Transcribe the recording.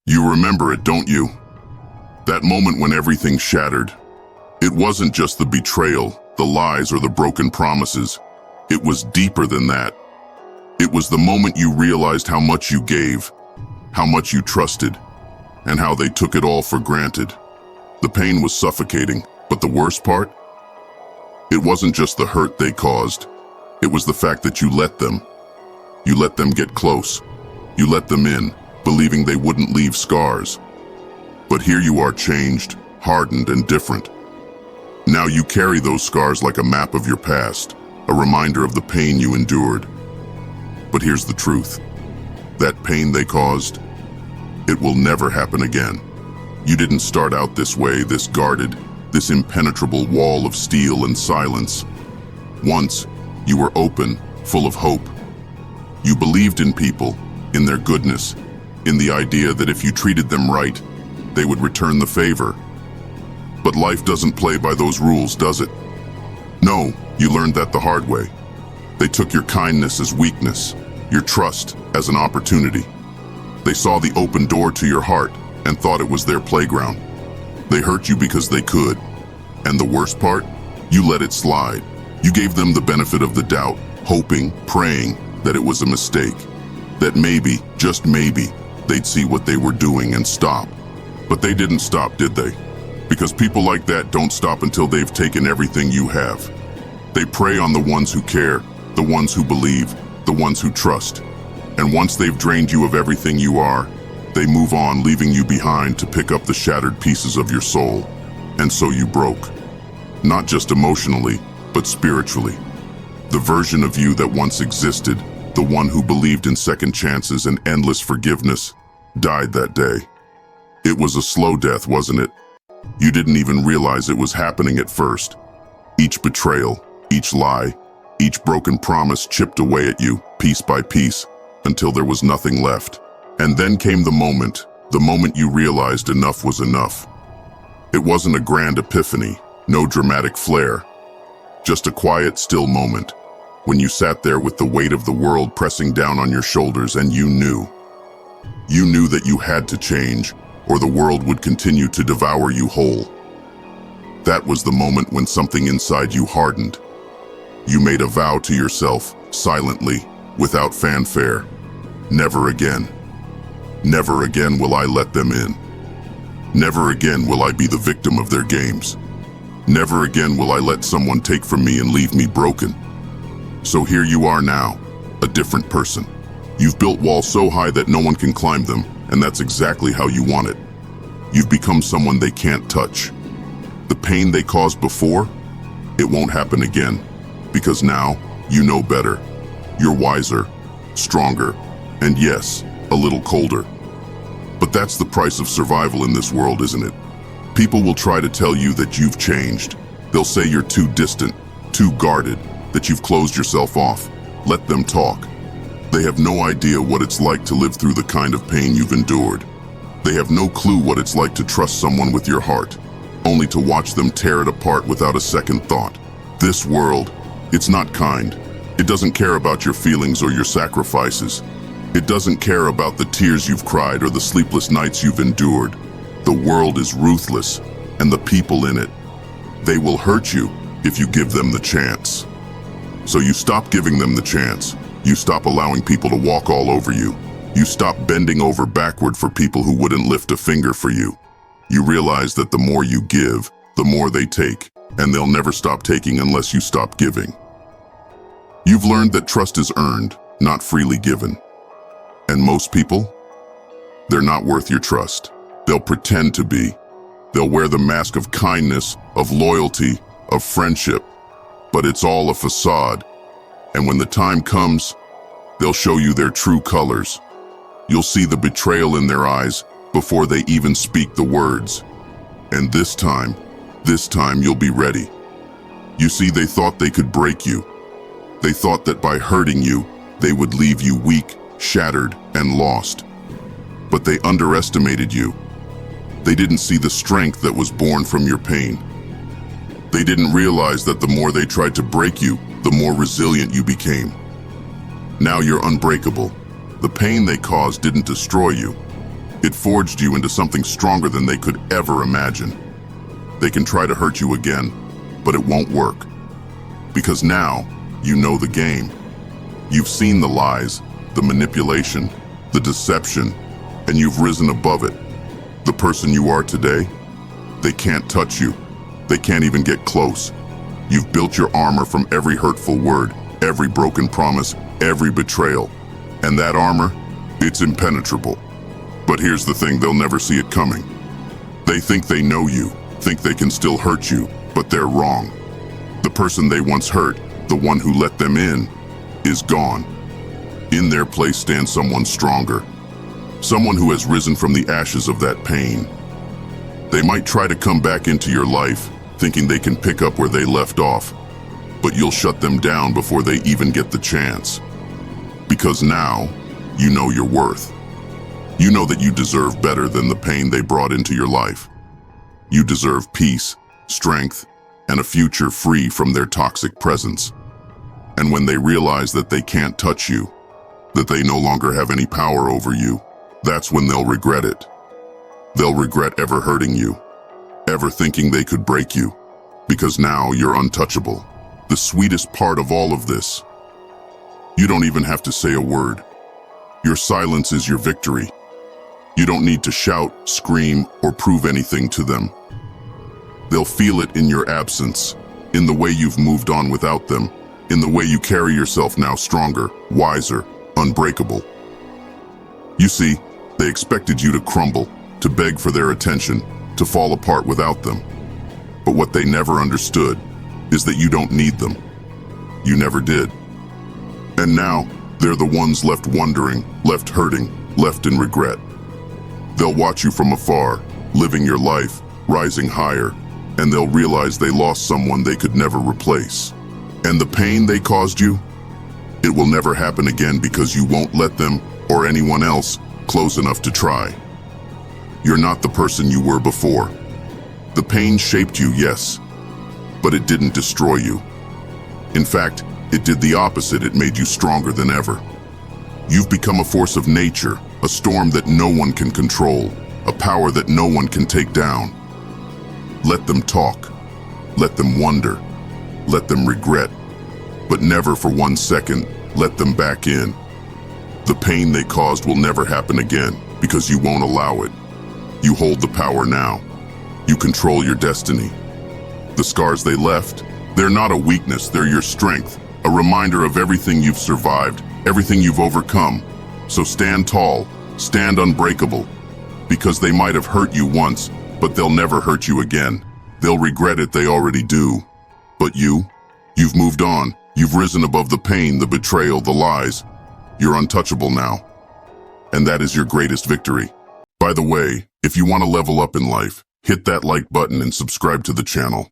You remember it, don't you? That moment when everything shattered. It wasn't just the betrayal, the lies, or the broken promises. It was deeper than that. It was the moment you realized how much you gave, how much you trusted, and how they took it all for granted. The pain was suffocating, but the worst part? It wasn't just the hurt they caused. It was the fact that you let them. You let them get close. You let them in, believing they wouldn't leave scars. But here you are, changed, hardened, and different. Now you carry those scars like a map of your past, a reminder of the pain you endured. But here's the truth. That pain they caused, it will never happen again. You didn't start out this way, this guarded, this impenetrable wall of steel and silence. Once, you were open, full of hope. You believed in people, in their goodness, in the idea that if you treated them right, they would return the favor. But life doesn't play by those rules, does it? No, you learned that the hard way. They took your kindness as weakness, your trust as an opportunity. They saw the open door to your heart and thought it was their playground. They hurt you because they could. And the worst part? You let it slide. You gave them the benefit of the doubt, hoping, praying that it was a mistake. That maybe, just maybe, they'd see what they were doing and stop. But they didn't stop, did they? Because people like that don't stop until they've taken everything you have. They prey on the ones who care, the ones who believe, the ones who trust. And once they've drained you of everything you are, they move on, leaving you behind to pick up the shattered pieces of your soul. And so you broke. Not just emotionally, but spiritually. The version of you that once existed, the one who believed in second chances and endless forgiveness, died that day. It was a slow death, wasn't it? You didn't even realize it was happening at first. Each betrayal, each lie, each broken promise chipped away at you, piece by piece, until there was nothing left. And then came the moment you realized enough was enough. It wasn't a grand epiphany, no dramatic flair, just a quiet, still moment, when you sat there with the weight of the world pressing down on your shoulders and you knew. You knew that you had to change, or the world would continue to devour you whole. That was the moment when something inside you hardened. You made a vow to yourself, silently, without fanfare. Never again. Never again will I let them in. Never again will I be the victim of their games. Never again will I let someone take from me and leave me broken. So here you are now, a different person. You've built walls so high that no one can climb them, and that's exactly how you want it. You've become someone they can't touch. The pain they caused before, it won't happen again, because now you know better. You're wiser, stronger, and yes, a little colder. But that's the price of survival in this world, isn't it? People will try to tell you that you've changed. They'll say you're too distant, too guarded, that you've closed yourself off. Let them talk. They have no idea what it's like to live through the kind of pain you've endured. They have no clue what it's like to trust someone with your heart, only to watch them tear it apart without a second thought. This world, it's not kind. It doesn't care about your feelings or your sacrifices. It doesn't care about the tears you've cried or the sleepless nights you've endured. The world is ruthless, and the people in it, they will hurt you if you give them the chance. So you stop giving them the chance. You stop allowing people to walk all over you. You stop bending over backward for people who wouldn't lift a finger for you. You realize that the more you give, the more they take, and they'll never stop taking unless you stop giving. You've learned that trust is earned, not freely given. And most people, they're not worth your trust. They'll pretend to be. They'll wear the mask of kindness, of loyalty, of friendship, but it's all a facade. And when the time comes, they'll show you their true colors. You'll see the betrayal in their eyes before they even speak the words. And this time you'll be ready. You see, they thought they could break you. They thought that by hurting you, they would leave you weak, shattered, and lost. But they underestimated you. They didn't see the strength that was born from your pain. They didn't realize that the more they tried to break you, the more resilient you became. Now you're unbreakable. The pain they caused didn't destroy you. It forged you into something stronger than they could ever imagine. They can try to hurt you again, but it won't work. Because now, you know the game. You've seen the lies, the manipulation, the deception, and you've risen above it. The person you are today, they can't touch you. They can't even get close. You've built your armor from every hurtful word, every broken promise, every betrayal. And that armor, it's impenetrable. But here's the thing, they'll never see it coming. They think they know you, think they can still hurt you, but they're wrong. The person they once hurt, the one who let them in, is gone. In their place stands someone stronger. Someone who has risen from the ashes of that pain. They might try to come back into your life, thinking they can pick up where they left off, but you'll shut them down before they even get the chance. Because now, you know your worth. You know that you deserve better than the pain they brought into your life. You deserve peace, strength, and a future free from their toxic presence. And when they realize that they can't touch you, that they no longer have any power over you, that's when they'll regret it. They'll regret ever hurting you, ever thinking they could break you, because now you're untouchable. The sweetest part of all of this, you don't even have to say a word. Your silence is your victory. You don't need to shout, scream, or prove anything to them. They'll feel it in your absence, in the way you've moved on without them, in the way you carry yourself now stronger, wiser, unbreakable. You see, they expected you to crumble, to beg for their attention, to fall apart without them. But what they never understood is that you don't need them. You never did. And now, they're the ones left wondering, left hurting, left in regret. They'll watch you from afar, living your life, rising higher, and they'll realize they lost someone they could never replace. And the pain they caused you, it will never happen again because you won't let them or anyone else close enough to try. You're not the person you were before. The pain shaped you, yes, but it didn't destroy you. In fact, it did the opposite. It made you stronger than ever. You've become a force of nature, a storm that no one can control, a power that no one can take down. Let them talk, let them wonder, let them regret, but never for 1 second let them back in. The pain they caused will never happen again because you won't allow it. You hold the power now. You control your destiny. The scars they left, they're not a weakness, they're your strength, a reminder of everything you've survived, everything you've overcome. So stand tall, stand unbreakable, because they might have hurt you once, but they'll never hurt you again. They'll regret it, they already do. But you've moved on. You've risen above the pain, the betrayal, the lies. You're untouchable now. And that is your greatest victory. By the way, if you want to level up in life, hit that like button and subscribe to the channel.